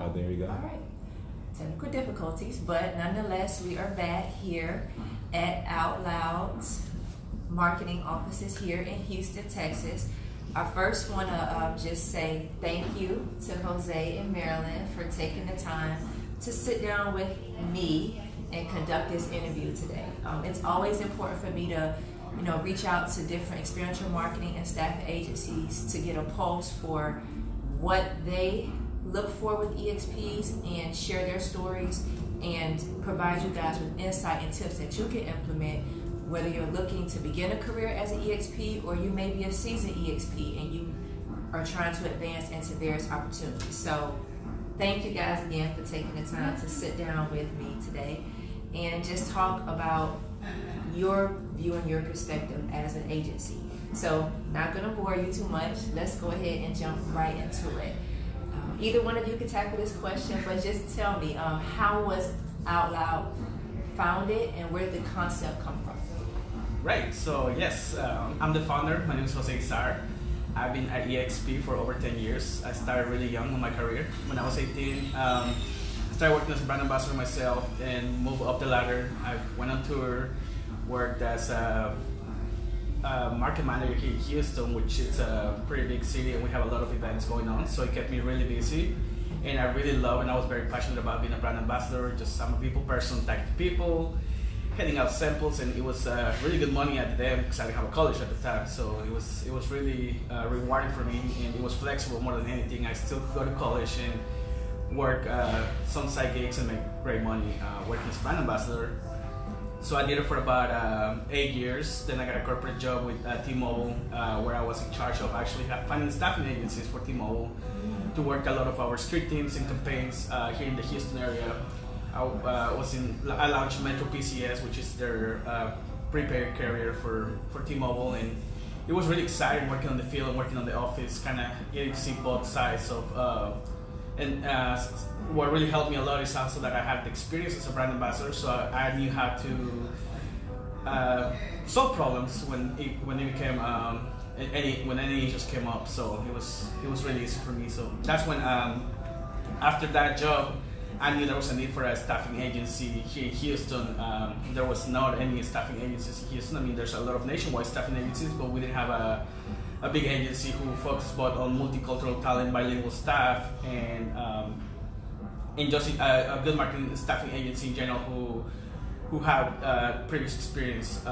Oh, there you go. All right. Technical difficulties, but nonetheless, we are back here at Outloud Marketing offices here in Houston, Texas. I first want to just say thank you to Jose and Marilyn for taking the time to sit down with me and conduct this interview today. It's always important for me to reach out to different experiential marketing and staff agencies to get a pulse for what they look for with EXPs and share their stories and provide you guys with insight and tips that you can implement, whether you're looking to begin a career as an EXP or you may be a seasoned EXP and you are trying to advance into various opportunities. So thank you guys again for taking the time to sit down with me today and just talk about your view and your perspective as an agency. So not going to bore you too much. Let's go ahead and jump right into it. Either one of you can tackle this question, but just tell me, how was Outloud founded and where did the concept come from? Right, so yes, I'm the founder. My name is Jose Guizar. I've been at EXP for over 10 years. I started really young in my career. When I was 18, I started working as a brand ambassador myself and moved up the ladder. I went on tour, worked as a market manager here in Houston, which is a pretty big city and we have a lot of events going on, so it kept me really busy. And I really love and I was very passionate about being a brand ambassador. I'm a people person, talking to people, handing out samples, and it was really good money at the time because I didn't have a college at the time, so it was really rewarding for me, and it was flexible more than anything. I still could go to college and work some side gigs and make great money working as a brand ambassador. So I did it for about 8 years. Then I got a corporate job with T-Mobile where I was in charge of actually finding staffing agencies for T-Mobile to work a lot of our street teams and campaigns here in the Houston area. I launched Metro PCS, which is their prepaid carrier for T-Mobile, and it was really exciting working on the field and working on the office, kind of getting to see both sides of. What really helped me a lot is also that I had the experience as a brand ambassador, so I knew how to solve problems when any issues came up. So it was really easy for me. So that's when after that job, I knew there was a need for a staffing agency here in Houston. There was not any staffing agencies in Houston. I mean, there's a lot of nationwide staffing agencies, but we didn't have a big agency who focused both on multicultural talent, bilingual staff, and just a good marketing staffing agency in general who had previous experience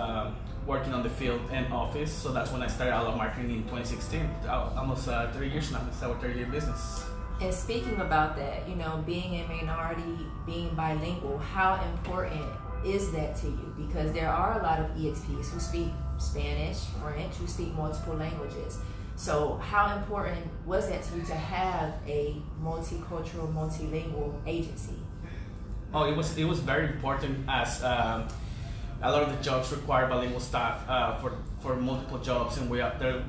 working on the field and office. So that's when I started Outloud Marketing in 2016, almost 3 years now. It's our 3-year business. And speaking about that, being a minority, being bilingual, how important is that to you? Because there are a lot of EXPs who speak Spanish, French, who speak multiple languages. So how important was that to you to have a multicultural, multilingual agency? Oh, it was very important as a lot of the jobs require bilingual staff for multiple jobs, and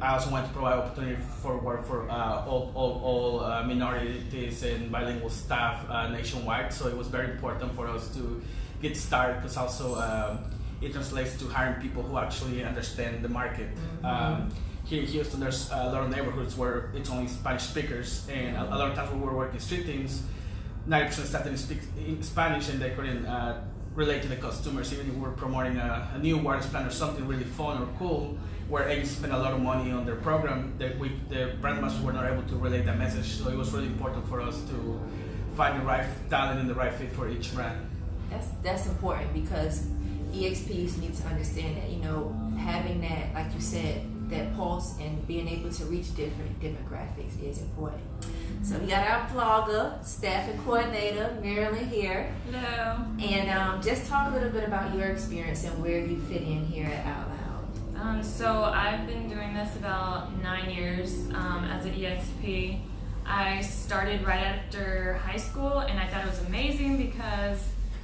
I also wanted to provide opportunity for work for all minorities and bilingual staff nationwide. So it was very important for us to get started, because also it translates to hiring people who actually understand the market. Mm-hmm. Here in Houston, there's a lot of neighborhoods where it's only Spanish speakers, and a lot of times when we were working street teams, 90% staff didn't speak Spanish and they couldn't relate to the customers. Even if we were promoting a new wireless plan or something really fun or cool, where agencies spend a lot of money on their program, the brand masters were not able to relate that message. So it was really important for us to find the right talent and the right fit for each brand. That's important, because EXPs need to understand that, having that, like you said, that pulse and being able to reach different demographics is important. So we got our blogger, staffing coordinator, Marilyn here. Hello. And just talk a little bit about your experience and where you fit in here at Outloud. So I've been doing this about 9 years as an EXP. I started right after high school, and I thought it was amazing because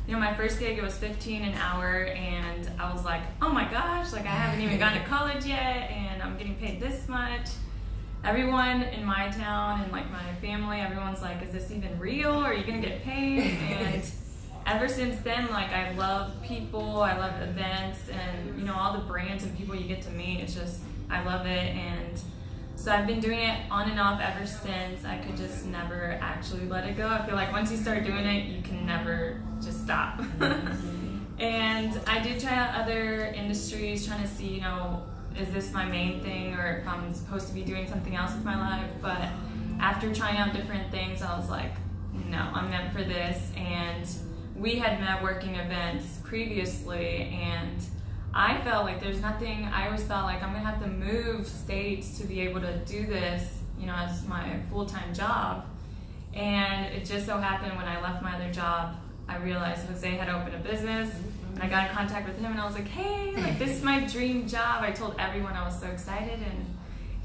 my first gig, it was $15 an hour, and I was like, oh my gosh, I haven't even gone to college yet, and I'm getting paid this much. Everyone in my town and my family, everyone's like, is this even real? Are you gonna get paid? And ever since then, I love people, I love events, and all the brands and people you get to meet. It's just, I love it. And So I've been doing it on and off ever since. I could just never actually let it go. I feel like once you start doing it, you can never just stop. And I did try out other industries, trying to see, you know, is this my main thing, or if I'm supposed to be doing something else with my life. But after trying out different things, I was like, no, I'm meant for this. And we had networking events previously, and I felt like there's nothing, I always thought like I'm gonna have to move states to be able to do this, you know, as my full-time job. And it just so happened when I left my other job, I realized Jose had opened a business, and I got in contact with him, and I was like, hey, like this is my dream job. I told everyone I was so excited, and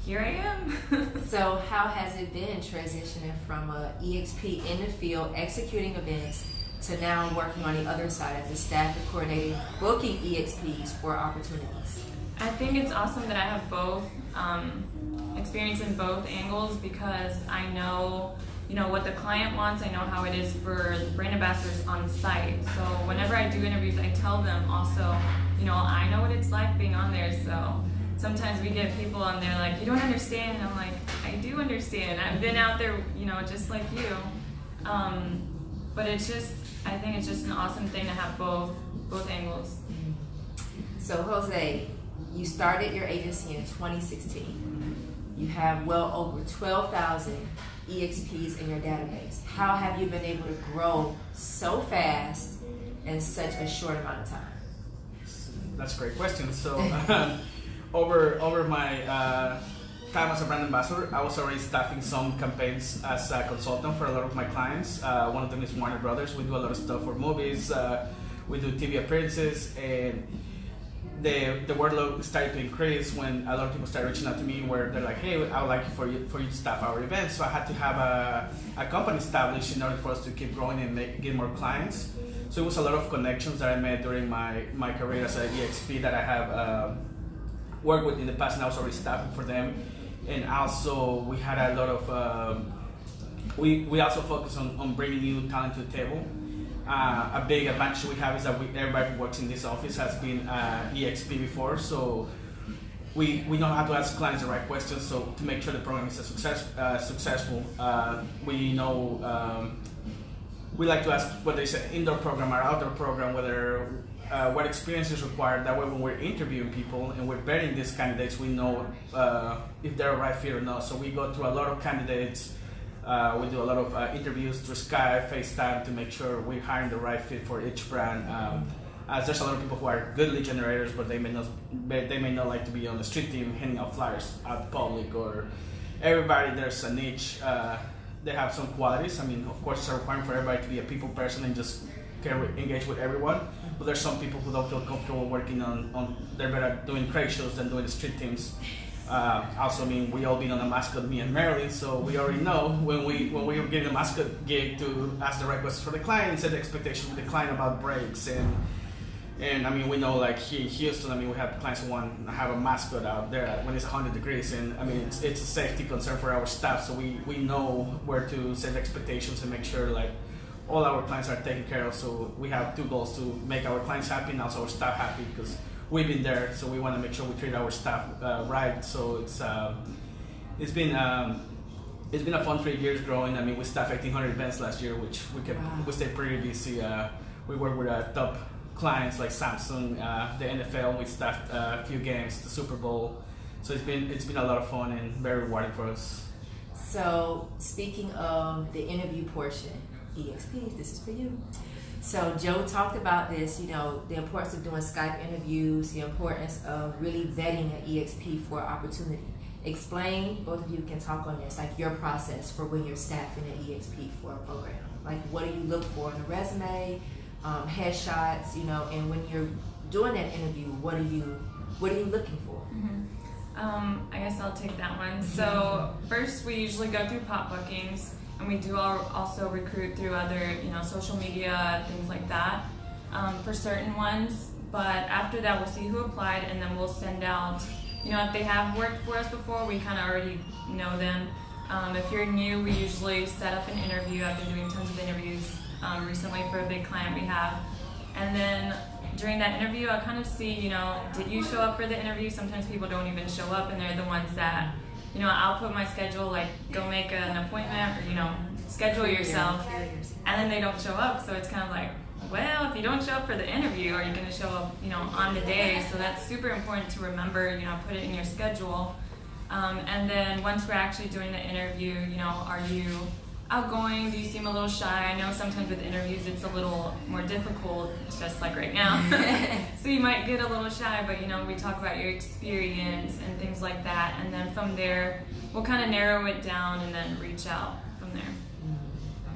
here I am. So how has it been transitioning from a EXP in the field, executing events, to now working on the other side as a staff and coordinating, booking EXPs for opportunities? I think it's awesome that I have both experience in both angles, because I know, you know, what the client wants. I know how it is for brand ambassadors on site. So whenever I do interviews, I tell them also, you know, I know what it's like being on there. So sometimes we get people on there like, you don't understand. And I'm like, I do understand. I've been out there, you know, just like you. But it's just, I think it's just an awesome thing to have both angles. So Jose, you started your agency in 2016. You have well over 12,000 EXPs in your database. How have you been able to grow so fast in such a short amount of time? That's a great question. So over my time as a brand ambassador, I was already staffing some campaigns as a consultant for a lot of my clients. One of them is Warner Brothers. We do a lot of stuff for movies. We do TV appearances, and the workload started to increase when a lot of people started reaching out to me where they're like, hey, I would like for you to staff our events. So I had to have a company established in order for us to keep growing and get more clients. So it was a lot of connections that I made during my career as an EXP that I have worked with in the past, and I was already staffing for them. And also we had a lot of, we also focus on bringing new talent to the table. A big advantage we have is that everybody who works in this office has been EXP before, so we know how to ask clients the right questions, so to make sure the program is successful. We know, we like to ask whether it's an indoor program or outdoor program, whether what experience is required. That way when we're interviewing people and we're vetting these candidates, we know if they're a right fit or not. So we go through a lot of candidates. We do a lot of interviews through Skype, FaceTime to make sure we're hiring the right fit for each brand. As there's a lot of people who are good lead generators, but they may not like to be on the street team handing out flyers out in public. Or everybody, there's a niche. They have some qualities. I mean, of course, it's a requirement for everybody to be a people person and just can engage with everyone. But there's some people who don't feel comfortable working on they're better at doing trade shows than doing the street teams. Also, I mean, we all been on a mascot, me and Marilyn, so we already know when we were getting a mascot gig to ask the right questions for the client and set the expectations with the client about breaks. And I mean, we know like here in Houston, I mean, we have clients who want to have a mascot out there when it's 100 degrees, and I mean, it's a safety concern for our staff, so we know where to set expectations and make sure like all our clients are taken care of. So we have two goals: to make our clients happy and also our staff happy, because we've been there, so we want to make sure we treat our staff right. So it's been a fun 3 years growing. I mean, we staffed 1,800 events last year, which we stayed pretty busy. We work with top clients like Samsung, the NFL. We staffed a few games, the Super Bowl. So it's been a lot of fun and very rewarding for us. So speaking of the interview portion, EXP, this is for you. So Joe talked about this, you know, the importance of doing Skype interviews, the importance of really vetting an EXP for opportunity. Explain, both of you can talk on this, like your process for when you're staffing an EXP for a program. Like, what do you look for in a resume, headshots, you know, and when you're doing that interview, what are you looking for? Mm-hmm. I guess I'll take that one. So first, we usually go through pop bookings. And we do also recruit through other, you know, social media, things like that, for certain ones. But after that, we'll see who applied, and then we'll send out, you know, if they have worked for us before, we kind of already know them. If you're new, we usually set up an interview. I've been doing tons of interviews recently for a big client we have. And then during that interview, I'll kind of see, you know, did you show up for the interview? Sometimes people don't even show up, and they're the ones that, I'll put my schedule, like go make an appointment or, schedule yourself, and then they don't show up. So it's kind of like, well, if you don't show up for the interview, are you going to show up, on the day? So that's super important to remember, put it in your schedule. And then once we're actually doing the interview, are you outgoing? Do you seem a little shy? I know sometimes with interviews it's a little more difficult, it's just like right now. So you might get a little shy, but we talk about your experience and things like that. And then from there, we'll kind of narrow it down and then reach out from there.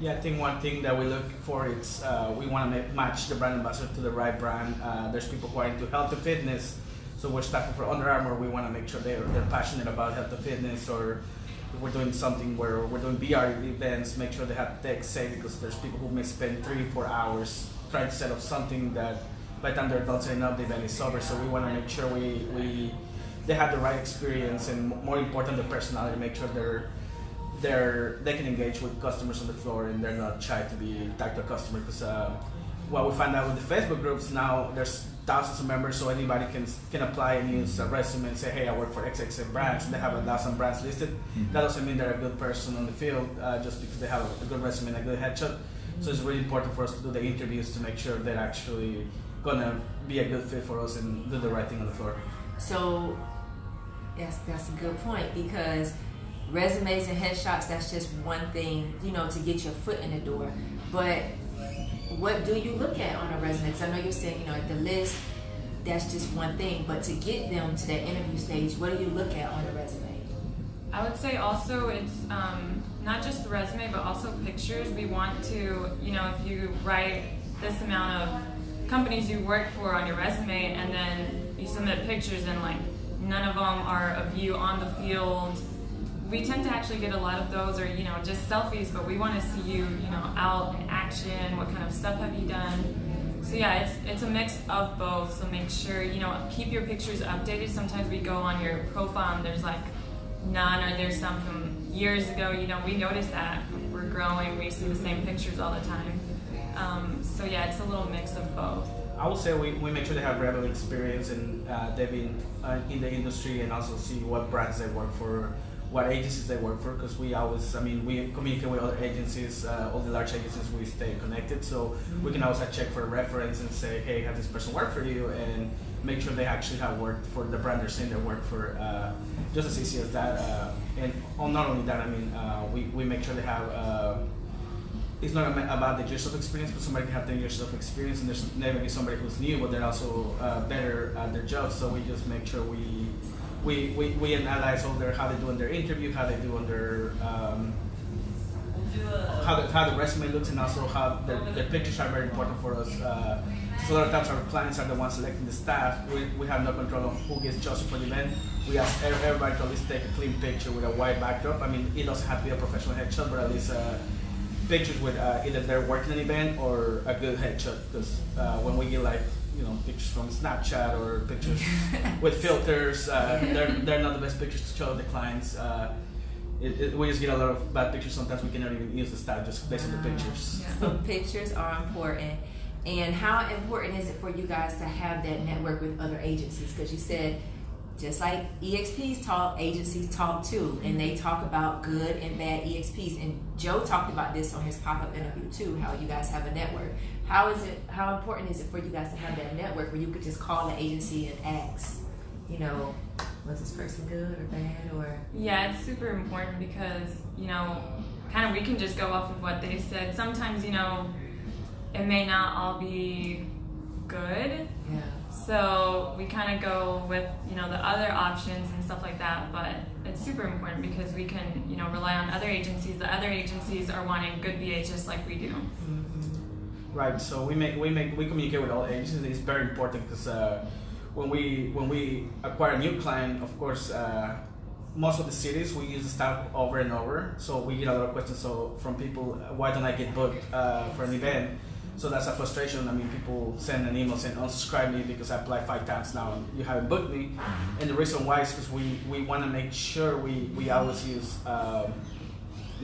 Yeah, I think one thing that we look for is we want to match the brand ambassador to the right brand. There's people who are into health and fitness, so we're staffing for Under Armour. We want to make sure they're passionate about health and fitness, or if we're doing something where we're doing VR events, make sure they have tech savvy, because there's people who may spend 3-4 hours trying to set up something that by the time they're done setting up, the event is over. So we want to make sure they have the right experience, and more important, the personality. Make sure they can engage with customers on the floor and they're not shy to be talk to a customer, because what we find out with the Facebook groups now, there's thousands of members, so anybody can apply and use a resume and say, hey, I work for XXX brands, and they have 1,000 brands listed. That doesn't mean they're a good person on the field just because they have a good resume and a good headshot. So it's really important for us to do the interviews to make sure they're actually gonna be a good fit for us and do the right thing on the floor. So that's a good point, because resumes and headshots, that's just one thing, to get your foot in the door. But what do you look at on a resume? Because I know you're saying, the list, that's just one thing. But to get them to that interview stage, what do you look at on a resume? I would say also it's not just the resume, but also pictures. We want to, if you write this amount of companies you work for on your resume, and then you submit pictures and like none of them are of you on the field, we tend to actually get a lot of those, or just selfies, but we want to see you out in action. What kind of stuff have you done? So yeah, it's a mix of both. So make sure keep your pictures updated. Sometimes we go on your profile and there's like none, or there's some from years ago. We notice that we're growing, we see the same pictures all the time. So yeah, it's a little mix of both. I would say we make sure they have relevant experience, and they've been in the industry, and also see what brands they work for, what agencies they work for, because we communicate with other agencies, all the large agencies, we stay connected, so we can always check for a reference and say, hey, have this person work for you, and make sure they actually have worked for the brand they're saying they work for, just as easy as that. And not only that, we make sure they have, it's not about the years of experience, but somebody can have 10 years of experience, and there's never be somebody who's new, but they're also better at their job, so we just make sure we analyze how they do in their interview, how they do on their how the resume looks, and also how their pictures are very important for us. So a lot of times our clients are the ones selecting the staff. We have no control on who gets chosen for the event. We ask everybody to at least take a clean picture with a white backdrop. It doesn't have to be a professional headshot, but at least pictures with either they're working an event or a good headshot. Because when we get pictures from Snapchat or pictures with filters, they're not the best pictures to show the clients. We just get a lot of bad pictures. Sometimes we cannot even use the staff just based on the pictures. Yeah. So pictures are important. And how important is it for you guys to have that network with other agencies? Because you said, just like EXPs talk, agencies talk too, and they talk about good and bad EXPs. And Joe talked about this on his pop-up interview too, how you guys have a network. How important is it for you guys to have that network where you could just call the agency and ask, was this person good or bad? Or yeah, it's super important because kind of we can just go off of what they said. Sometimes it may not all be good. Yeah. So we kind of go with the other options and stuff like that, but it's super important because we can rely on other agencies. The other agencies are wanting good VAs just like we do. Mm-hmm. Right. So we communicate with all agencies. It's very important because when we acquire a new client, of course, most of the cities we use the staff over and over. So we get a lot of questions from people. Why don't I get booked for an event? So that's a frustration. People send an email saying, unsubscribe me because I applied 5 times now and you haven't booked me. And the reason why is because we want to make sure we always use the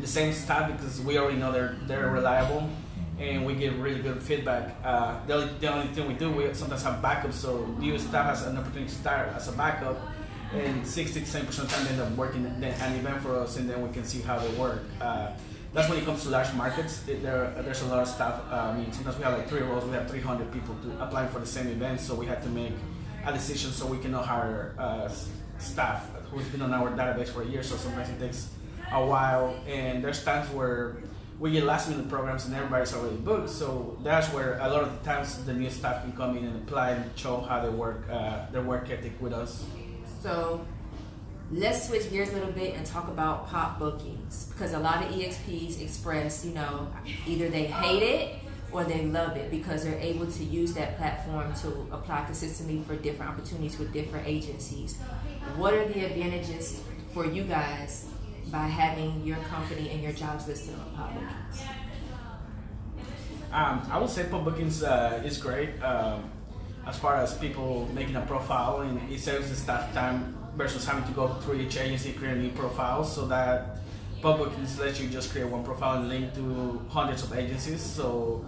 same staff because we already know they're reliable and we get really good feedback. The only thing we do, we sometimes have backups, so new staff has an opportunity to start as a backup and 60 to 70% of the time they end up working an event for us, and then we can see how they work. That's when it comes to large markets. There's a lot of stuff. Sometimes we have like 3 roles. We have 300 people applying for the same event, so we had to make a decision so we can not hire staff who's been on our database for a year. So sometimes it takes a while, and there's times where we get last minute programs and everybody's already booked. So that's where a lot of the times the new staff can come in and apply and show how they work, their work ethic with us. So let's switch gears a little bit and talk about pop bookings, because a lot of EXPs express, either they hate it or they love it because they're able to use that platform to apply consistently for different opportunities with different agencies. What are the advantages for you guys by having your company and your jobs listed on pop bookings? I would say pop bookings is great as far as people making a profile, and it saves the staff time versus having to go through each agency create new profiles. So that pop bookings lets you just create one profile and link to hundreds of agencies. So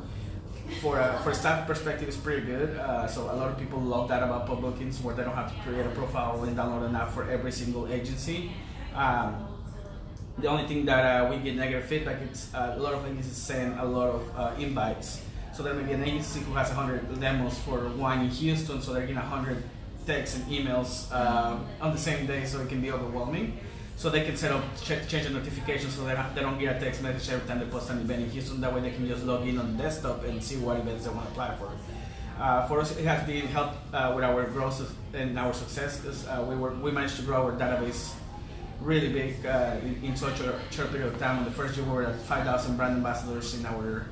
for a staff perspective, it's pretty good. So a lot of people love that about pub bookings, where they don't have to create a profile and download an app for every single agency. The only thing that we get negative feedback is a lot of agencies send a lot of invites. So there may be an agency who has 100 demos for one in Houston, so they're getting 100 texts and emails on the same day, so it can be overwhelming. So they can set up change the notifications so they don't get a text message every time they post an event in Houston. That way they can just log in on the desktop and see what events they want to apply for. For us, it has been helped with our growth and our success, because we managed to grow our database really big in such a short period of time. In the first year, we were at 5,000 brand ambassadors in our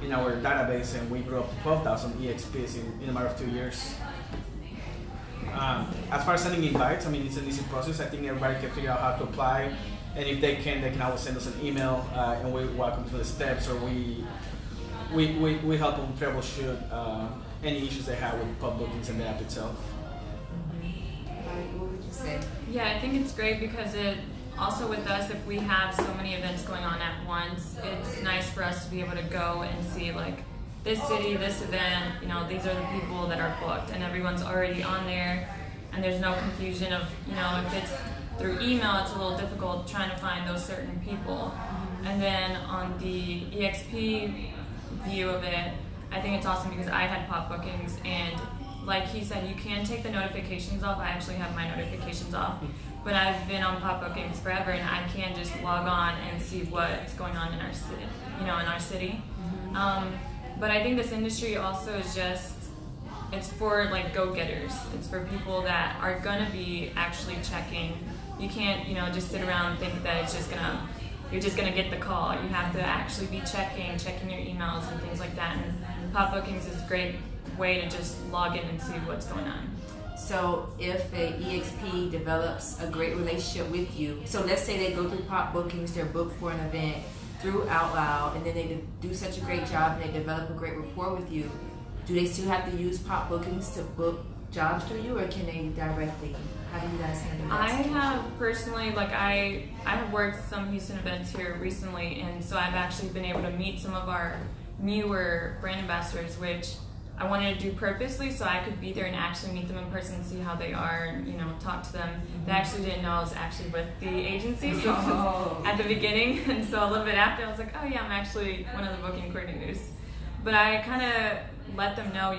database, and we grew up to 12,000 EXPs in a matter of 2 years. As far as sending invites, it's an easy process. I think everybody can figure out how to apply, and if they can always send us an email, and we walk them through the steps, or we help them troubleshoot any issues they have with pub bookings and the app itself. What would you say? Yeah, I think it's great because it also, with us, if we have so many events going on at once, it's nice for us to be able to go and see like this city, this event, these are the people that are booked, and everyone's already on there, and there's no confusion of, if it's through email, it's a little difficult trying to find those certain people. And then on the EXP view of it, I think it's awesome because I had pop bookings, and like he said, you can take the notifications off. I actually have my notifications off, but I've been on pop bookings forever, and I can just log on and see what's going on in our city, in our city. But I think this industry also is it's for like go-getters. It's for people that are gonna be actually checking. You can't, just sit around and think that you're just gonna get the call. You have to actually be checking your emails and things like that. And pop bookings is a great way to just log in and see what's going on. So if a EXP develops a great relationship with you, so let's say they go through pop bookings, they're booked for an event through Outloud, and then they do such a great job and they develop a great rapport with you, do they still have to use pop bookings to book jobs through you, or can they directly? How do you guys handle that? I have personally, I have worked some Houston events here recently, and so I've actually been able to meet some of our newer brand ambassadors, which I wanted to do purposely so I could be there and actually meet them in person and see how they are and, talk to them. They actually didn't know I was actually with the agency at the beginning, and so a little bit after I was like, oh yeah, I'm actually one of the booking coordinators. But I kind of let them know,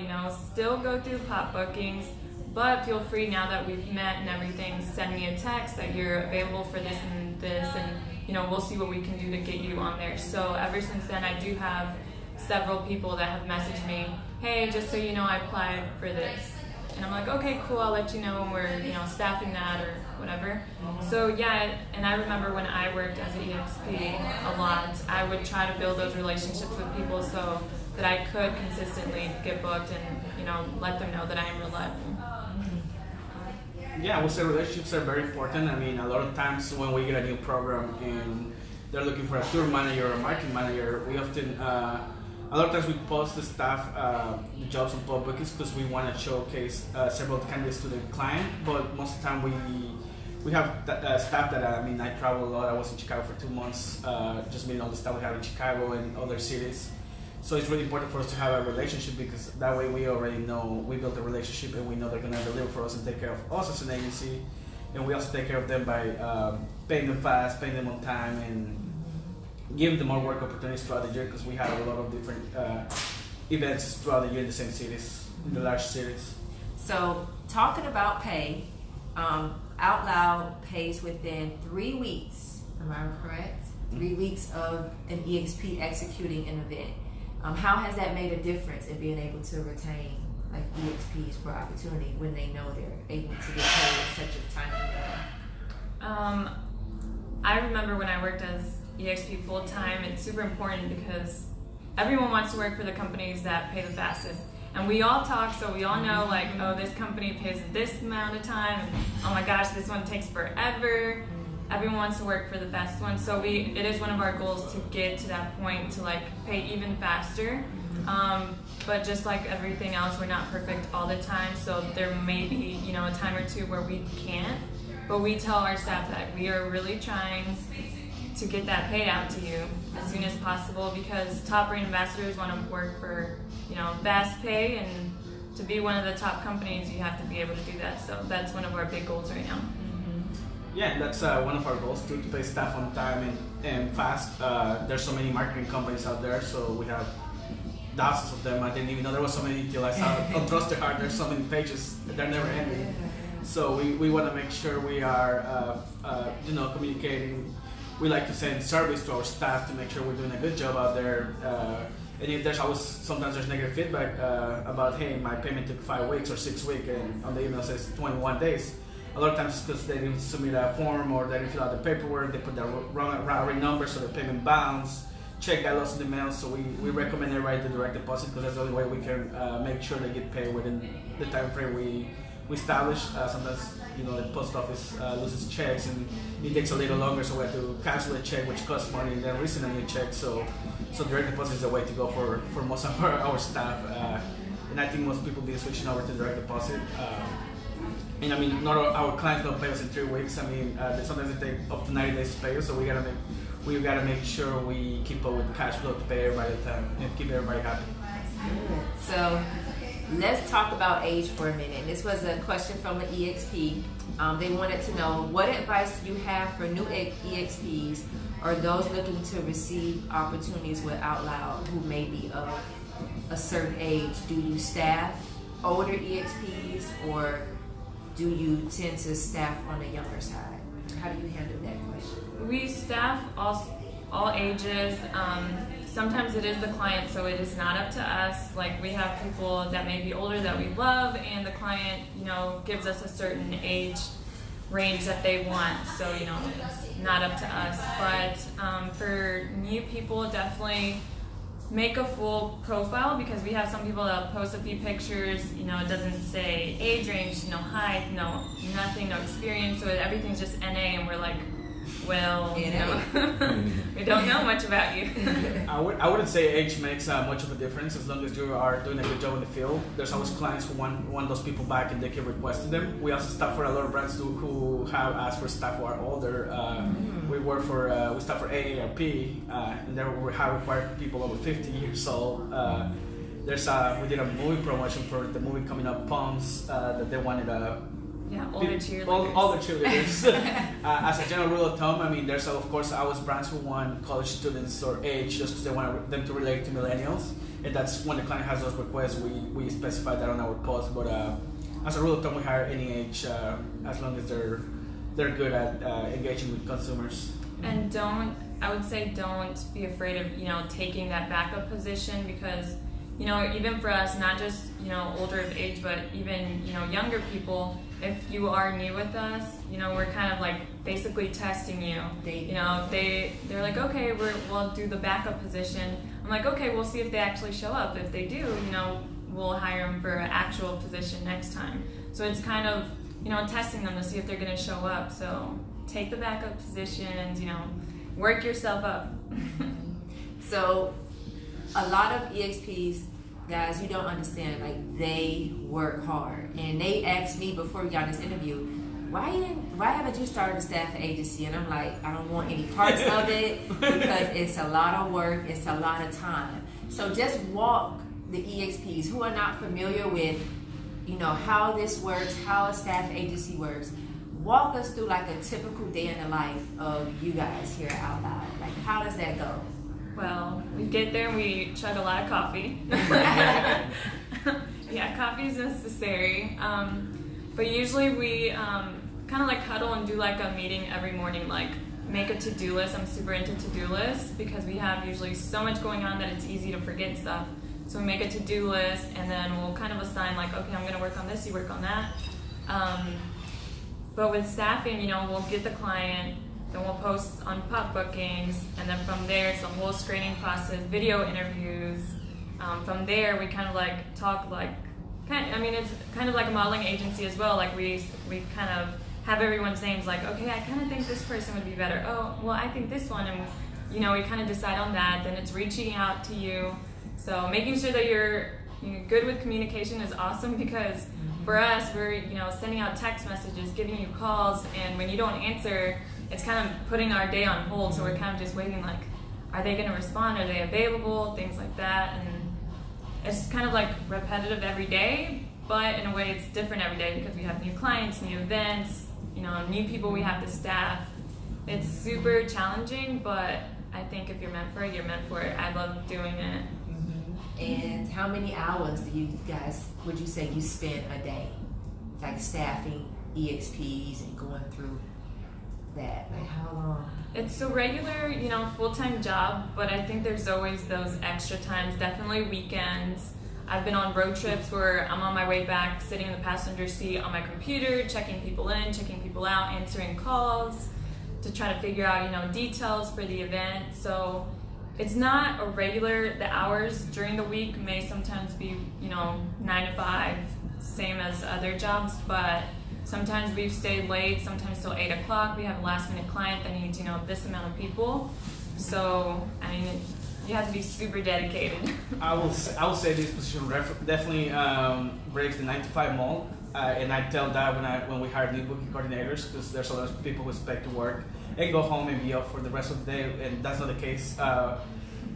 still go through pop bookings, but feel free now that we've met and everything, send me a text that you're available for this and this, and we'll see what we can do to get you on there. So ever since then, I do have several people that have messaged me, hey, just so you know, I applied for this. And I'm like, okay, cool, I'll let you know when we're, staffing that or whatever. So yeah, and I remember when I worked as an EXP a lot, I would try to build those relationships with people so that I could consistently get booked and, let them know that I am reliable. Yeah, I would say relationships are very important. A lot of times when we get a new program and they're looking for a tour manager or a marketing manager, we often, a lot of times we post the staff, the jobs on pub bookings because we want to showcase several candidates to the client, but most of the time we have staff that, I travel a lot. I was in Chicago for 2 months, just meeting all the staff we have in Chicago and other cities. So it's really important for us to have a relationship because that way we already know, we built a relationship and we know they're going to deliver for us and take care of us as an agency. and we also take care of them by paying them fast, paying them on time, and giving them more work opportunities throughout the year, because we have a lot of different events throughout the year in the same cities, in the large cities. So, talking about pay, Outloud pays within 3 weeks. Am I correct? 3 weeks of an EXP executing an event. How has that made a difference in being able to retain like EXPs for opportunity when they know they're able to get paid in such a timely manner? I remember when I worked as EXP full time, it's super important because everyone wants to work for the companies that pay the fastest. And we all talk, so we all know, like, oh, this company pays this amount of time, and oh my gosh, this one takes forever. Everyone wants to work for the fastest one, so it is one of our goals to get to that point to like pay even faster. But just like everything else, we're not perfect all the time, so there may be, you know, a time or two where we can't. But we tell our staff that we are really trying to get that paid out to you as soon as possible, because top brand ambassadors want to work for, you know, fast pay, and to be one of the top companies, you have to be able to do that. So that's one of our big goals right now. Yeah, and that's one of our goals too, to pay staff on time and fast. There's so many marketing companies out there, so we have thousands of them. I didn't even know there was so many until I saw on Trusted Heart. There's so many pages, they're never ending. So we want to make sure we are, communicating. We like to send surveys to our staff to make sure we're doing a good job out there. And if there's sometimes there's negative feedback about, hey, my payment took 5 weeks or 6 weeks, and on the email says 21 days. A lot of times it's because they didn't submit a form or they didn't fill out the paperwork, they put the wrong routing number, so the payment bounced. Check got lost in the mail, so we recommend everybody do direct deposit, because that's the only way we can make sure they get paid within the time frame we establish. Sometimes, you know, the post office loses checks and it takes a little longer, so we have to cancel a check, which costs money, and then resend a new check. So direct deposit is the way to go for most of our staff, and I think most people be switching over to direct deposit. And I mean, not all our clients don't pay us in 3 weeks. I mean, sometimes they take up to 90 days to pay us, so we gotta make sure we keep up with cash flow to pay everybody at time and keep everybody happy. So let's talk about age for a minute. This was a question from an EXP. They wanted to know, what advice do you have for new EXPs or those looking to receive opportunities with Outloud who may be of a certain age? Do you staff older EXPs, or do you tend to staff on the younger side? How do you handle that question? We staff all ages. Sometimes it is the client, so it is not up to us. Like, we have people that may be older that we love, and the client, you know, gives us a certain age range that they want. So, you know, it's not up to us. But for new people, definitely make a full profile, because we have some people that post a few pictures, you know, it doesn't say age range, no height, no nothing, no experience, so everything's just NA, and we're like, well, you know, we don't know much about you. I wouldn't say age makes much of a difference, as long as you are doing a good job in the field. There's always clients who want those people back, and they can request them. We also staff for a lot of brands who have asked for staff who are older. We staff for AARP, and then we have required people over 50 years old. We did a movie promotion for the movie coming up, Palms, that they wanted older cheerleaders. All the cheerleaders. As a general rule of thumb, I mean, there's of course always brands who want college students or age just because they want them to relate to millennials, and that's when the client has those requests. We specify that on our post. But as a rule of thumb, we hire any age as long as they're good at engaging with consumers. And I would say don't be afraid of, you know, taking that backup position, because, you know, even for us, not just, you know, older of age, but even, you know, younger people, if you are new with us, you know, we're kind of like basically testing you. You know, they're like, okay, we'll do the backup position. I'm like, okay, we'll see if they actually show up. If they do, you know, we'll hire them for an actual position next time. So it's kind of, you know, testing them to see if they're going to show up. So take the backup positions, you know, work yourself up. So a lot of EXPs, guys, you don't understand, like, they work hard. And they asked me before we got this interview, why haven't you started a staff agency? And I'm like, I don't want any parts of it, because it's a lot of work, it's a lot of time. So just walk the EXPs who are not familiar with, you know, how this works, how a staff agency works. walk us through like a typical day in the life of you guys here at Outloud. Like, how does that go? Well, we get there and we chug a lot of coffee. Yeah, coffee is necessary. But usually we kind of like huddle and do like a meeting every morning, like make a to-do list. I'm super into to-do lists because we have usually so much going on that it's easy to forget stuff. So we make a to-do list and then we'll kind of assign like, okay, I'm going to work on this, you work on that. But with staffing, you know, we'll get the client, then we'll post on pop bookings, and then from there it's a whole screening process, video interviews. From there we kind of like talk like, it's kind of like a modeling agency as well. Like we kind of have everyone's names like, okay, I kind of think this person would be better. Oh, well, I think this one, and you know, we kind of decide on that. Then it's reaching out to you. So making sure that you're good with communication is awesome because for us, we're sending out text messages, giving you calls, and when you don't answer, it's kind of putting our day on hold. So we're kind of just waiting like, are they going to respond? Are they available? Things like that. And it's kind of like repetitive every day, but in a way it's different every day because we have new clients, new events, new people we have to staff. It's super challenging, but I think if you're meant for it, you're meant for it. I love doing it. And how many hours do you guys, would you say you spend a day, like staffing EXPs and going through that? Like how long? It's a regular, full-time job, but I think there's always those extra times, definitely weekends. I've been on road trips where I'm on my way back, sitting in the passenger seat on my computer, checking people in, checking people out, answering calls to try to figure out, details for the event. So it's not a regular, the hours during the week may sometimes be, 9 to 5, same as other jobs, but sometimes we've stayed late, sometimes till 8 o'clock. We have a last minute client that needs, this amount of people. So, you have to be super dedicated. I will say this position definitely breaks the 9 to 5 mold. And I tell that when we hire new booking coordinators, because there's a lot of people who expect to work and go home and be up for the rest of the day, and that's not the case.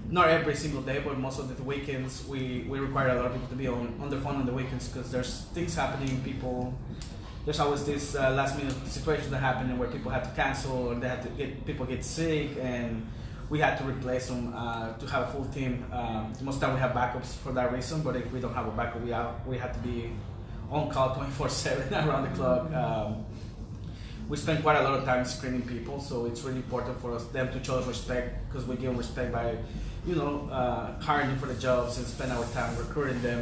Not every single day, but most of the weekends, we require a lot of people to be on their phone on the weekends because there's things happening. There's always this last minute situation that happen where people have to cancel or they have to people get sick, and we had to replace them to have a full team. Most of the time we have backups for that reason, but if we don't have a backup, we have to be on call 24/7 around the clock. We spend quite a lot of time screening people, so it's really important for them to show us respect because we give them respect by, hiring them for the jobs and spend our time recruiting them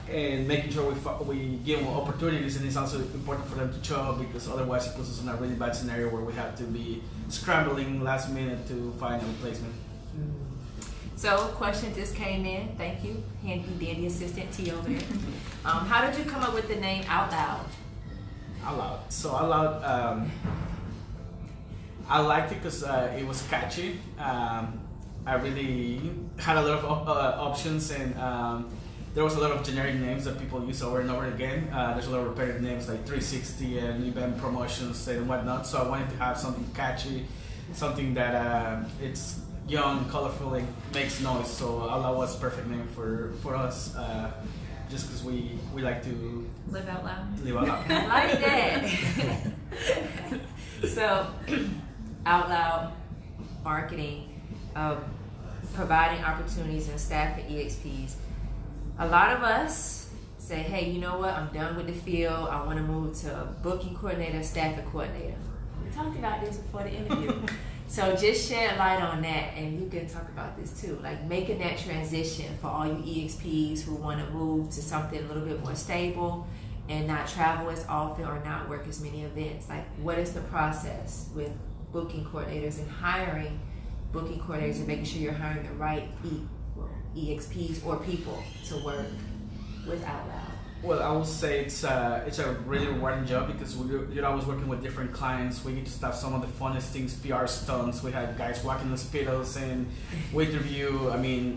and making sure we give them opportunities. And it's also important for them to show up because otherwise it puts us in a really bad scenario where we have to be scrambling last minute to find a replacement. So, question just came in. Thank you, handy dandy assistant T over there. How did you come up with the name Outloud? Outloud. So Outloud, I liked it because it was catchy. I really had a lot of options, and there was a lot of generic names that people use over and over again. There's a lot of repetitive names like 360 and event promotions and whatnot. So I wanted to have something catchy, something that it's young, colorful, and makes noise. So Outloud was a perfect name for us. Just because we like to live out loud. I like that. So, Outloud Marketing, providing opportunities and staffing EXPs. A lot of us say, hey, you know what? I'm done with the field. I want to move to a booking coordinator, staffing coordinator. We talked about this before the interview. So just shed light on that, and you can talk about this too, like making that transition for all you EXPs who want to move to something a little bit more stable and not travel as often or not work as many events. Like, what is the process with booking coordinators and hiring booking coordinators and making sure you're hiring the right EXPs or people to work with Outloud? Well, I would say it's a really rewarding job because you're always working with different clients. We get to staff some of the funnest things, PR stunts. We had guys walking the speedos and we interview,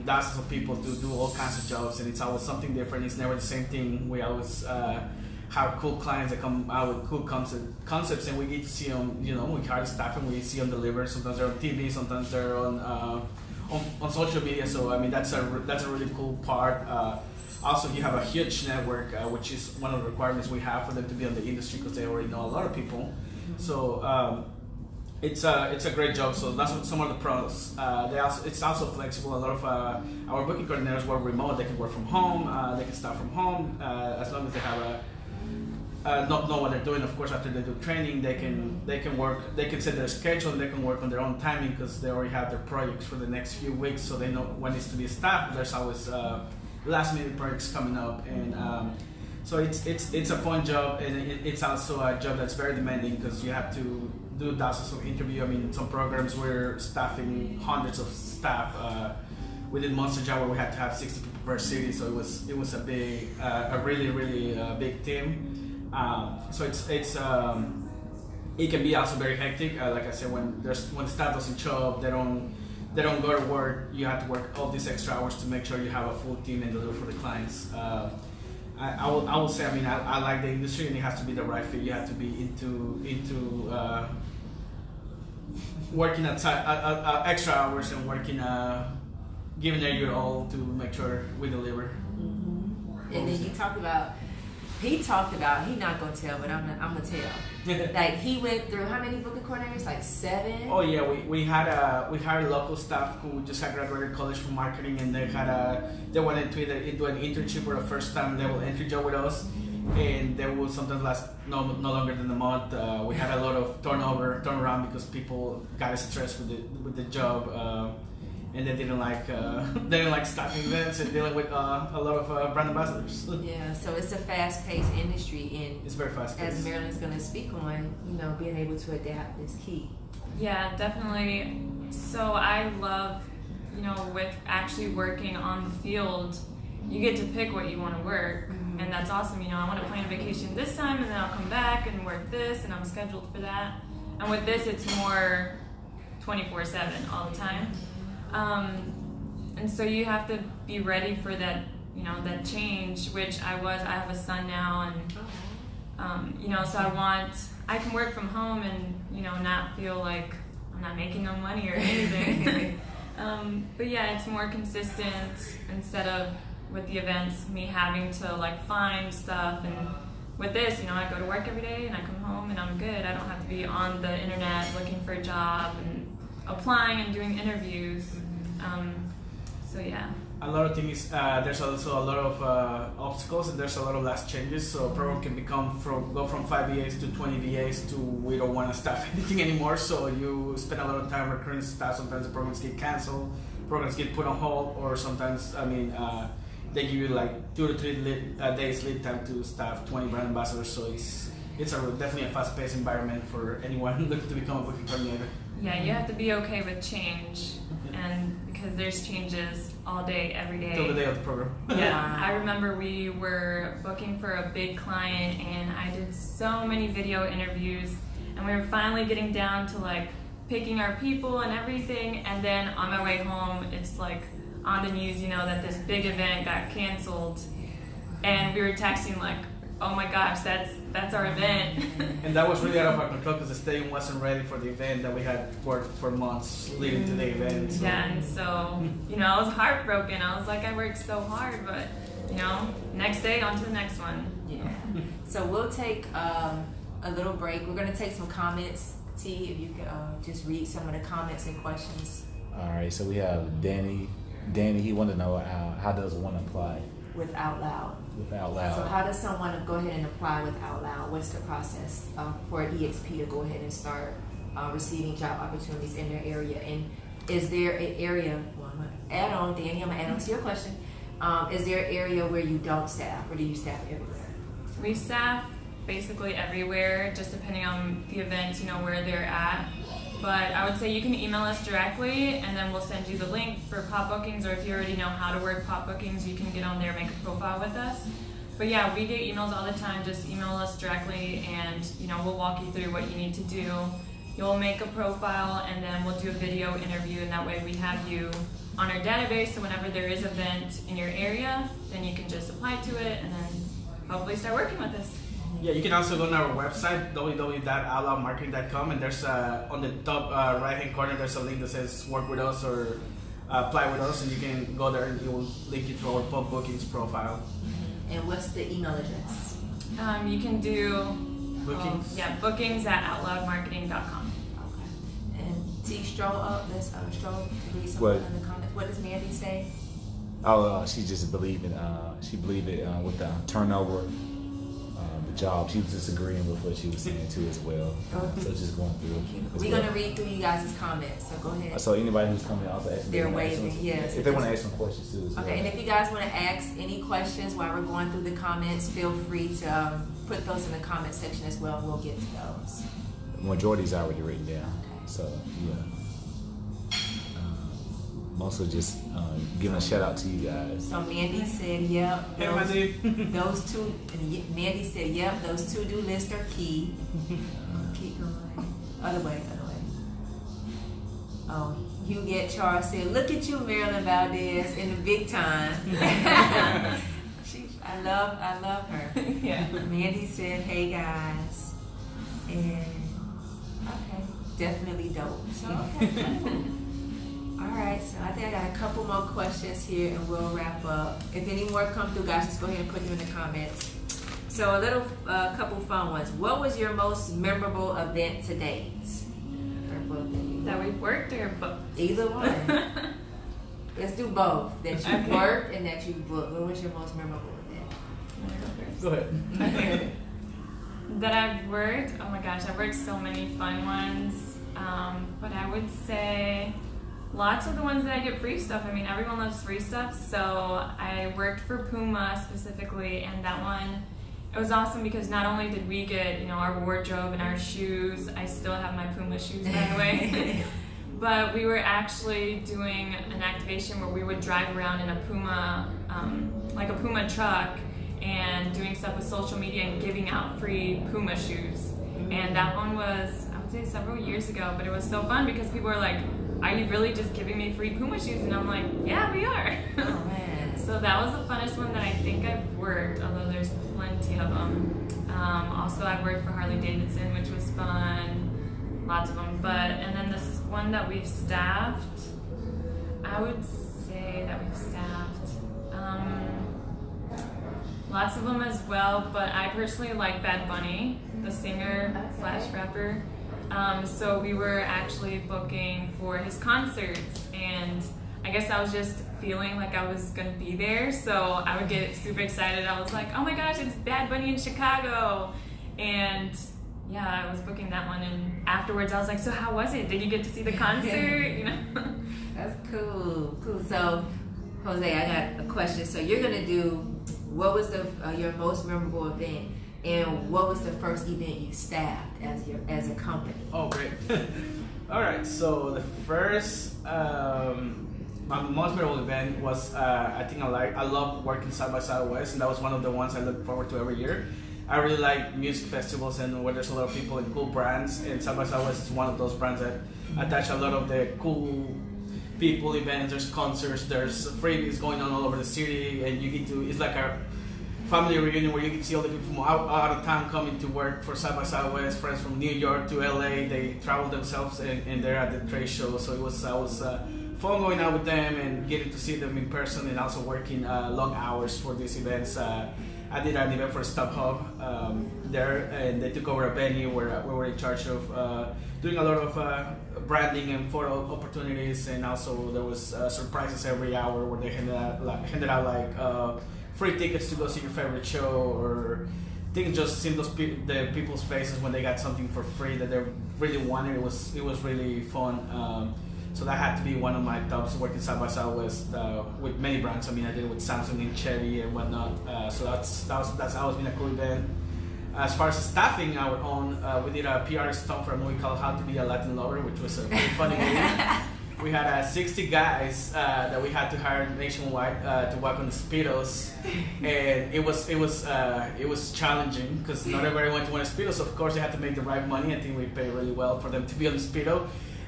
thousands of people to do all kinds of jobs, and it's always something different. It's never the same thing. We always have cool clients that come out with cool concepts, and we get to see them. We hire staff and we see them deliver. Sometimes they're on TV, sometimes they're on on social media. So I mean that's a really cool part. Also, you have a huge network, which is one of the requirements we have for them to be on the industry because they already know a lot of people. So it's a great job. So that's some of the pros. It's also flexible. A lot of our booking coordinators work remote. They can work from home. They can start from home as long as they have know what they're doing. Of course, after they do training, they can work. They can set their schedule. And they can work on their own timing because they already have their projects for the next few weeks. So they know when it's to be staffed. There's always last minute projects coming up, and so it's a fun job, and it's also a job that's very demanding because you have to do thousands of interviews. I mean, some programs we're staffing hundreds of staff. We did Monster Job where we had to have 60 people per city, so it was a really big team. So it can be also very hectic. Like I said, when staff doesn't show up, they don't go to work. You have to work all these extra hours to make sure you have a full team and deliver for the clients. I will say, I mean, I like the industry, and it has to be the right fit. You have to be into working extra hours and working, giving it your all to make sure we deliver. Mm-hmm. And then he talked about, he not gonna tell, but I'm gonna tell. Like he went through how many booking coordinators? Like 7? Oh yeah, we hired local staff who just had graduated college from marketing, and they wanted to either do an internship or a first time level entry job with us, and they would sometimes last no longer than a month. We had a lot of turnaround because people got stressed with the job. And they didn't like staffing events and dealing with a lot of brand ambassadors. Yeah, so it's a fast-paced industry, and it's very fast-paced. As Marilyn's going to speak on, being able to adapt is key. Yeah, definitely. So I love, with actually working on the field, you get to pick what you want to work, and that's awesome. I want to plan a vacation this time, and then I'll come back and work this, and I'm scheduled for that. And with this, it's more 24/7 all the time. And so you have to be ready for that, that change, which I have a son now, and, so I can work from home and, not feel like I'm not making no money or anything. But yeah, it's more consistent instead of with the events, me having to find stuff, and with this, I go to work every day and I come home and I'm good. I don't have to be on the internet looking for a job and applying and doing interviews. So yeah. A lot of things. There's also a lot of obstacles, and there's a lot of last changes. So a program can go from 5 VAs to 20 VAs to we don't want to staff anything anymore. So you spend a lot of time recruiting staff. Sometimes the programs get canceled, programs get put on hold, or sometimes they give you 2 to 3 days lead time to staff 20 brand ambassadors. So it's definitely a fast-paced environment for anyone looking to become a booking coordinator. Yeah, you have to be okay with change, and because there's changes all day, every day. Till the day of the program. Yeah, I remember we were booking for a big client, and I did so many video interviews, and we were finally getting down to picking our people and everything, and then on my way home, it's on the news, that this big event got canceled, and we were texting oh my gosh, that's our event. And that was really out of our control because the stadium wasn't ready for the event that we had worked for months leading to the event. So. Yeah, and so, I was heartbroken. I was I worked so hard, but, next day, on to the next one. Yeah. So we'll take a little break. We're going to take some comments. T, if you could just read some of the comments and questions. All right, so we have Danny. Danny, he wanted to know how does one apply? With Outloud. With Outloud. So how does someone go ahead and apply with Outloud? What's the process for an EXP to go ahead and start receiving job opportunities in their area? And is there an area, I'm going to add on to your question, is there an area where you don't staff, or do you staff everywhere? We staff basically everywhere, just depending on the events, where they're at. But I would say you can email us directly, and then we'll send you the link for pop bookings, or if you already know how to work pop bookings, you can get on there and make a profile with us. But yeah, we get emails all the time. Just email us directly, and we'll walk you through what you need to do. You'll make a profile, and then we'll do a video interview, and that way we have you on our database, so whenever there is an event in your area, then you can just apply to it, and then hopefully start working with us. Yeah, you can also go on our website, www.outloudmarketing.com, and there's on the top right-hand corner, there's a link that says work with us, or apply with us, and you can go there and it will link you to our pub bookings profile. And what's the email address? You can do Bookings? bookings at outloudmarketing.com. Okay. And T, stroll up. Let's stroll read some What? in the comments. What does Mandy say? Oh, she just believed in. She believed it with the turnover, the job. She was just agreeing with what she was saying too as well. So just going through. as We're well. gonna read through you guys' comments. So go ahead. So anybody who's coming also asking. They're they wanna ask waving, some- yes. If they want to ask some questions too as well. Okay, and if you guys want to ask any questions while we're going through the comments, feel free to put those in the comment section as well, and we'll get to those. The majority's already written down. Okay. So yeah. Mostly just giving a shout out to you guys. So Mandy said, yep. Hey, those- Mandy. Those two, Mandy said, yep, those to-do lists are key. Keep going. Other way. Oh, you get Charles said, look at you, Marilyn Valdez, in the big time. I love her. Yeah. Mandy said, hey guys. And, okay, definitely dope. So, okay, cool. All right, so I think I got a couple more questions here and we'll wrap up. If any more come through, guys, just go ahead and put them in the comments. So a couple fun ones. What was your most memorable event to date? Or both of you? That we've worked or booked? Either one. Let's do both. That you Okay. worked and that you booked. What was your most memorable event? I'm gonna go first. Go ahead. Okay. That I've worked, oh my gosh, I've worked so many fun ones. But I would say lots of the ones that I get free stuff. I mean, everyone loves free stuff. So I worked for Puma specifically, and that one, it was awesome because not only did we get, our wardrobe and our shoes, I still have my Puma shoes, by the way. But we were actually doing an activation where we would drive around in a Puma, like a Puma truck, and doing stuff with social media and giving out free Puma shoes. And that one was, I would say, several years ago, but it was so fun because people were like, are you really just giving me free Puma shoes? And I'm like, yeah, we are. Oh man. So that was the funnest one that I think I've worked, although there's plenty of them. Also, I've worked for Harley Davidson, which was fun. Lots of them. And then this one that we've staffed, I would say that we've staffed lots of them as well, but I personally like Bad Bunny, the singer / rapper. So we were actually booking for his concerts, and I guess I was just feeling like I was gonna be there, so I would get super excited. I was like, oh my gosh, it's Bad Bunny in Chicago. And yeah, I was booking that one, and afterwards I was like, so how was it? Did you get to see the concert? That's cool. So, Jose, I got a question. So you're gonna do, what was your most memorable event, and what was the first event you staffed as a company? Oh, great. All right, so the first, my most memorable event was, I love working side by side West, and that was one of the ones I look forward to every year. I really like music festivals and where there's a lot of people and cool brands, and Side by Side West is one of those brands that attach a lot of the cool people, events, there's concerts, there's freebies going on all over the city, and you get to, it's like a family reunion where you can see all the people from out of town coming to work for Side by Side West, friends from New York to LA, they travel themselves and they're at the trade show, so it was fun going out with them and getting to see them in person, and also working long hours for these events. I did an event for StubHub there, and they took over a venue where we were in charge of doing a lot of branding and photo opportunities, and also there was surprises every hour where they handed out free tickets to go see your favorite show, or things, just seeing the people's faces when they got something for free that they really wanted. It was really fun. So that had to be one of my tops, working side by side with many brands. I mean, I did it with Samsung and Chevy and whatnot. So that's always been a cool event. As far as staffing our own, we did a PR stunt for a movie called How to Be a Latin Lover, which was a pretty funny movie. We had 60 guys that we had to hire nationwide to work on the Speedos, and it was challenging because not everybody wanted to wear Speedos. Of course, they had to make the right money. I think we paid really well for them to be on the Speedo.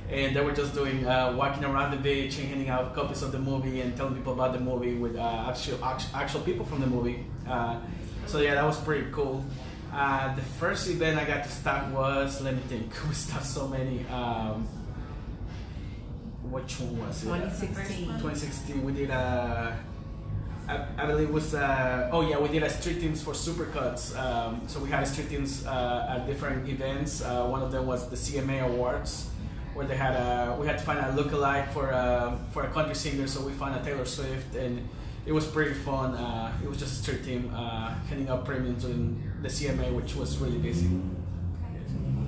And they were just doing walking around the beach and handing out copies of the movie and telling people about the movie with actual people from the movie. So yeah, that was pretty cool. The first event I got to staff was, let me think, we staffed so many. which one was it? 2016. 2016. We did I believe it was we did a street teams for Supercuts. So we had street teams at different events. One of them was the CMA Awards, where they had we had to find a lookalike for a country singer. So we found a Taylor Swift, and it was pretty fun. It was just a street team handing out premiums in the CMA, which was really busy.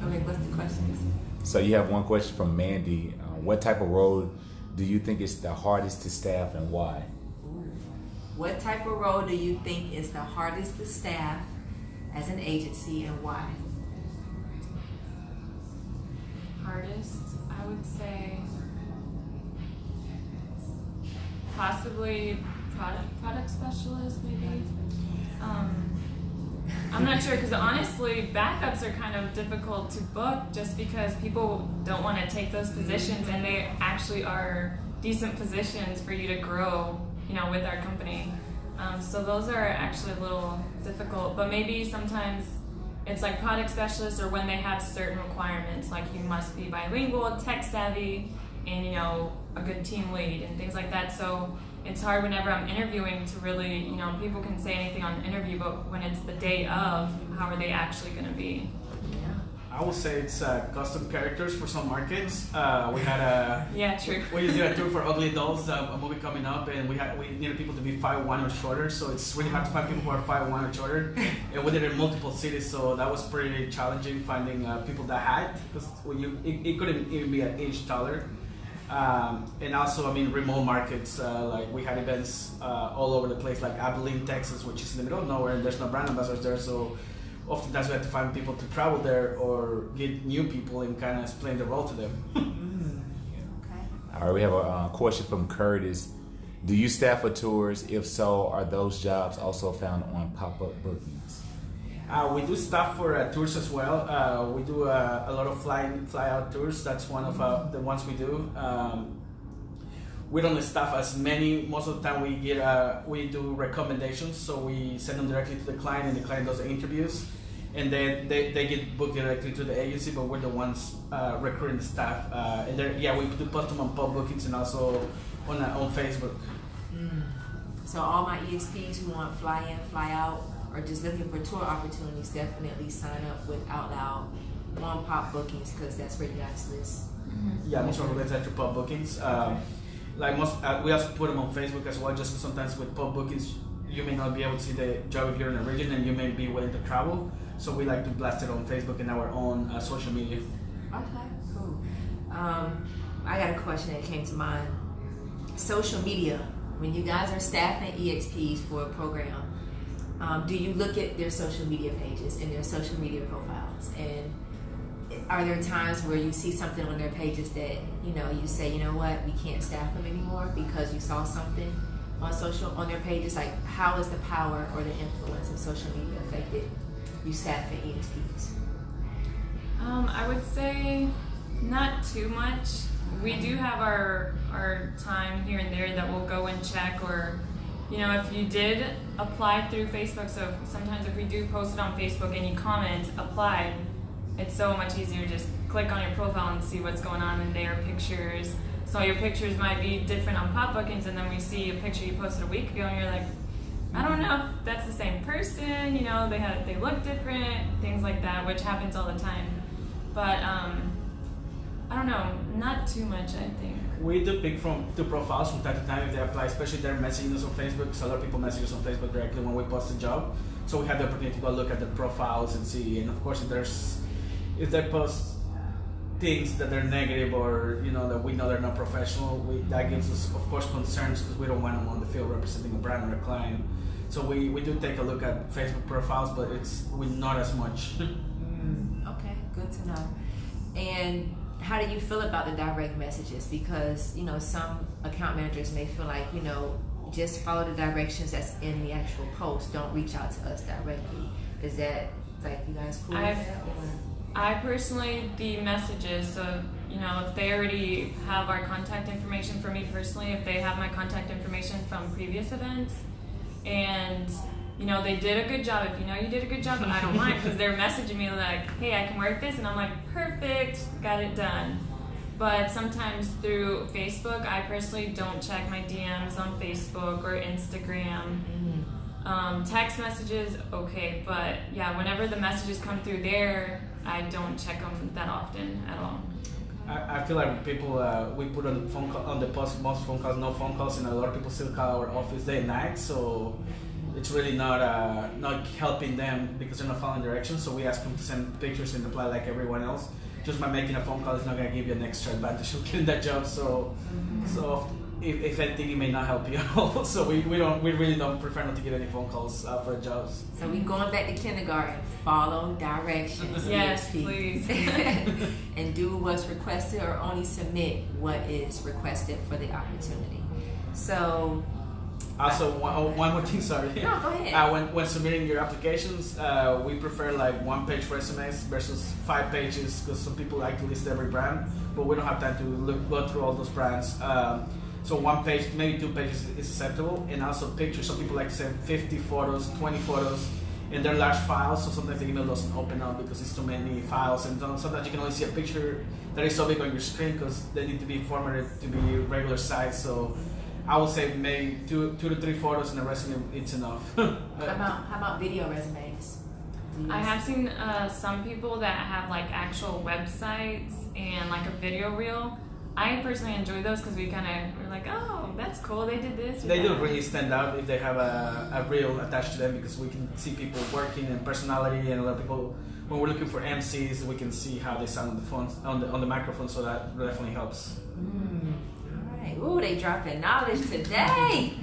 Okay, what's the question? So you have one question from Mandy. What type of role do you think is the hardest to staff, and why? What type of role do you think is the hardest to staff as an agency, and why? Hardest, I would say possibly product specialist, maybe. I'm not sure, because honestly backups are kind of difficult to book just because people don't want to take those positions, and they actually are decent positions for you to grow, with our company. So those are actually a little difficult, but maybe sometimes it's like product specialists, or when they have certain requirements, like you must be bilingual, tech savvy, and a good team lead and things like that. So it's hard whenever I'm interviewing to really, people can say anything on the interview, but when it's the day of, how are they actually going to be? I would say it's custom characters for some markets. We had true. We just did a tour for Ugly Dolls, a movie coming up, and we needed people to be 5'1" or shorter. So it's really hard to find people who are 5'1" or shorter. And we did it in multiple cities, so that was pretty challenging finding people that had, because it couldn't even be an inch taller. And also, remote markets, like we had events all over the place, like Abilene, Texas, which is in the middle of nowhere, and there's no brand ambassadors there, so oftentimes we have to find people to travel there or get new people and kind of explain the role to them. Okay. All right, we have a question from Curtis. Do you staff for tours? If so, are those jobs also found on pop-up bookings? We do staff for tours as well. We do a lot of fly-out tours. That's one of the ones we do. We don't staff as many. Most of the time we do recommendations, so we send them directly to the client, and the client does the interviews, and then they get booked directly to the agency, but we're the ones recruiting the staff. And we do post them on pub bookings and also on Facebook. So all my EXPs who want fly in, fly out, or just looking for tour opportunities, definitely sign up with Outloud on pop bookings, because that's where you guys list. Yeah, most of our events are through pub bookings. Like most, we also put them on Facebook as well, just sometimes with pub bookings, you may not be able to see the job if you're in a region and you may be willing to travel. So we like to blast it on Facebook and our own social media. Okay, cool. I got a question that came to mind. Social media, when you guys are staffing EXPs for a program, do you look at their social media pages and their social media profiles? And are there times where you see something on their pages that, you say, you know what, we can't staff them anymore because you saw something on their pages? Like, how has the power or the influence of social media affected you staffing EXPs? I would say not too much. We do have our time here and there that we'll go and check, or if you did apply through Facebook, so sometimes if we do post it on Facebook and you comment, applied, it's so much easier to just click on your profile and see what's going on in there, pictures. So your pictures might be different on pop bookings, and then we see a picture you posted a week ago and you're like, I don't know if that's the same person, they look different, things like that, which happens all the time. But I don't know, not too much, I think. We do pick from the profiles from time to time if they apply, especially if they're messaging us on Facebook, because a lot of people message us on Facebook directly when we post a job. So we have the opportunity to go look at the profiles and see, and of course if they post things that are negative, or that we know they're not professional, that gives us, of course, concerns, because we don't want them on the field representing a brand or a client. So we do take a look at Facebook profiles, but we're not as much. Okay, good to know. And how do you feel about the direct messages? Because some account managers may feel like just follow the directions that's in the actual post, don't reach out to us directly. Is that like you guys cool with that? I personally, the messages, so if they already have our contact information, for me personally, if they have my contact information from previous events, and they did a good job, if you did a good job, I don't mind, because they're messaging me like, hey, I can work this, and I'm like, perfect, got it done. but sometimes through Facebook. I personally don't check my DMs on Facebook or Instagram. Text messages, okay, but yeah, whenever the messages come through there, I don't check them that often at all. I feel like people, we put on the phone call, on the post, most phone calls, no phone calls, and a lot of people still call our office day and night, so it's really not helping them because they're not following directions. So we ask them to send pictures and apply like everyone else. Just by making a phone call is not gonna give you an extra advantage of getting that job. So if anything, it may not help you at all. So we really don't prefer not to get any phone calls for jobs. So we going back to kindergarten. Follow directions. Yes, EXP. please. And do what's requested, or only submit what is requested for the opportunity. So. Also, one more thing, sorry. No, go ahead. When submitting your applications, we prefer like 1-page resumes versus 5 pages because some people like to list every brand, but we don't have time to go through all those brands. So 1 page, maybe 2 pages is acceptable, and also pictures. Some people like to send 50 photos, 20 photos, and they're large files, so sometimes the email doesn't open up because it's too many files, and sometimes you can only see a picture that is so big on your screen because they need to be formatted to be regular size. So I would say maybe 2 to 3 photos in a resume, it's enough. How about video resumes? I have seen some people that have like actual websites and like a video reel. I personally enjoy those because we're like, oh, that's cool, they did this. They do really stand out if they have a reel attached to them because we can see people working and personality, and a lot of people, when we're looking for MCs, we can see how they sound on the phone, on the microphone, so that definitely helps. All right. Ooh, they dropping knowledge today.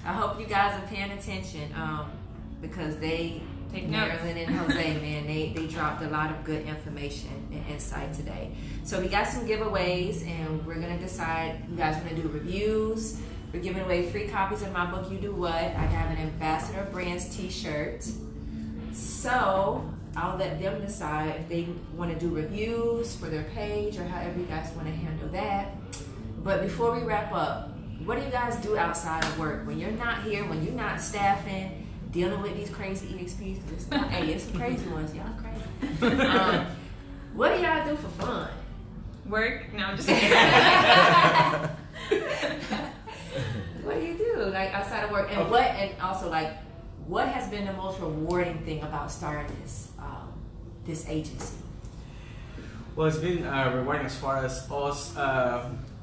I hope you guys are paying attention because Marilyn and Jose, man, they dropped a lot of good information and insight today. So we got some giveaways, and we're gonna decide. You guys want to do reviews? We're giving away free copies of my book, You Do What. I have an Ambassador Brands t-shirt. So I'll let them decide if they want to do reviews for their page or however you guys want to handle that. But before we wrap up, what do you guys do outside of work? When you're not here, when you're not staffing, dealing with these crazy EXPs, hey, it's some crazy ones, y'all crazy. What do y'all do for fun? Work? No, I'm just kidding. What do you do, like outside of work? And what has been the most rewarding thing about starting this agency? Well, it's been rewarding as far as us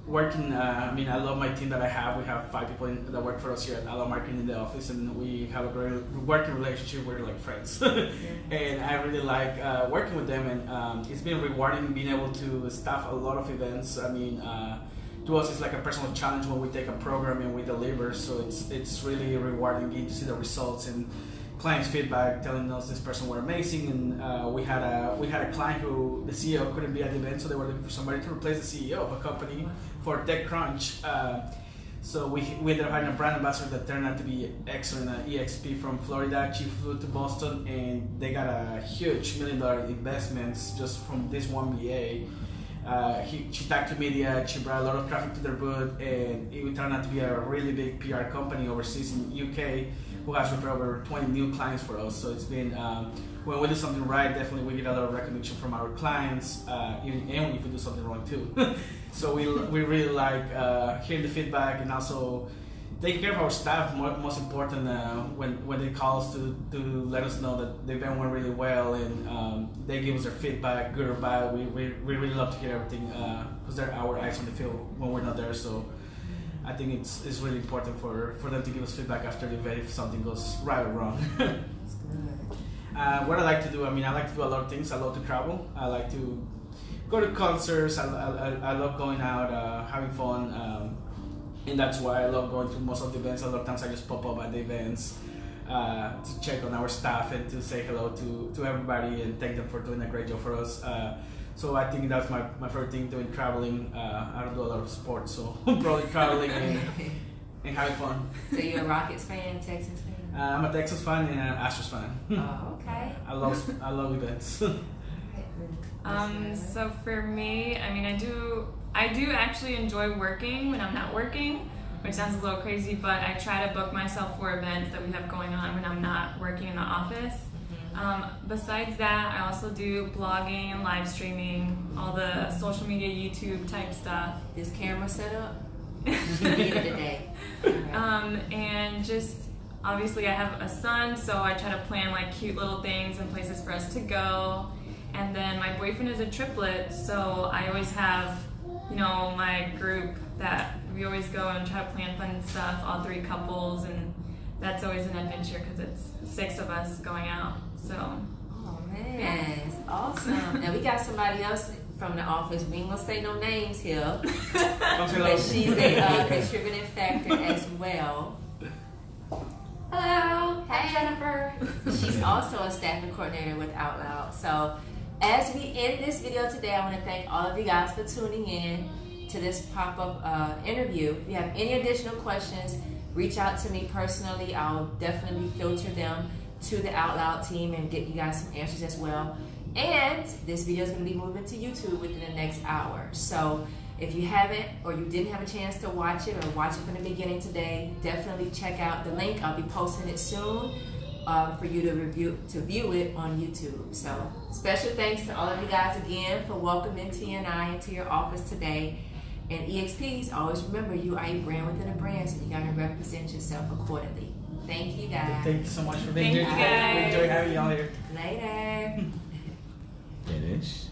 working. I mean, I love my team that I have. We have 5 people that work for us here at Outloud Marketing in the office, and we have a great working relationship. We're like friends. And I really like working with them, and it's been rewarding being able to staff a lot of events. I mean, to us, it's like a personal challenge when we take a program and we deliver, so it's really rewarding getting to see the results and clients' feedback telling us this person were amazing. And we had a client who the CEO couldn't be at the event, so they were looking for somebody to replace the CEO of a company for TechCrunch. So we ended up having a brand ambassador that turned out to be excellent, EXP from Florida. She flew to Boston, and they got a huge $1 million investments just from this one BA. She tagged to media, she brought a lot of traffic to their booth, and it turned out to be a really big PR company overseas in UK who has referred over 20 new clients for us. So it's been, when we do something right, definitely we get a lot of recognition from our clients, and if we do something wrong too. So we really like hearing the feedback, and also taking care of our staff, most important, when they call us to let us know that the event went really well, and they give us their feedback, good or bad. We really love to hear everything because they're our eyes on the field when we're not there. So I think it's really important for them to give us feedback after the event if something goes right or wrong. What I like to do, I mean, I like to do a lot of things. I love to travel. I like to go to concerts. I love going out, having fun. And that's why I love going to most of the events. A lot of times I just pop up at the events to check on our staff and to say hello to everybody and thank them for doing a great job for us. So I think that's my favorite thing, doing traveling. I don't do a lot of sports, so probably traveling and having fun. So you're a Rockets fan, Texans fan? I'm a Texas fan and an Astros fan. Oh, okay. I love events. So for me, I mean, I do actually enjoy working when I'm not working, which sounds a little crazy, but I try to book myself for events that we have going on when I'm not working in the office. Besides that, I also do blogging and live streaming, all the social media, YouTube type stuff. This camera set up? Today. And just obviously I have a son, so I try to plan like cute little things and places for us to go. And then my boyfriend is a triplet, so I always have, you know, my group that we always go and try to plan fun stuff, all 3 couples, and that's always an adventure because it's 6 of us going out. So. Oh man, it's awesome. Now we got somebody else from the office. We ain't gonna say no names here, but she's a contributing factor as well. Hello, hey Jennifer. She's also a staffing coordinator with Outloud. So as we end this video today, I want to thank all of you guys for tuning in to this pop-up interview. If you have any additional questions, reach out to me personally. I'll definitely filter them to the Outloud team and get you guys some answers as well. And this video is going to be moving to YouTube within the next hour. So if you haven't or you didn't have a chance to watch it or watch it from the beginning today, definitely check out the link. I'll be posting it soon for you to view it on YouTube. So special thanks to all of you guys again for welcoming TNI into your office today. And EXPs, always remember you are a brand within a brand, so you got to represent yourself accordingly. Thank you guys. Thank you so much for being here Thank you today. guys. Enjoy having you all here. Later. Finish.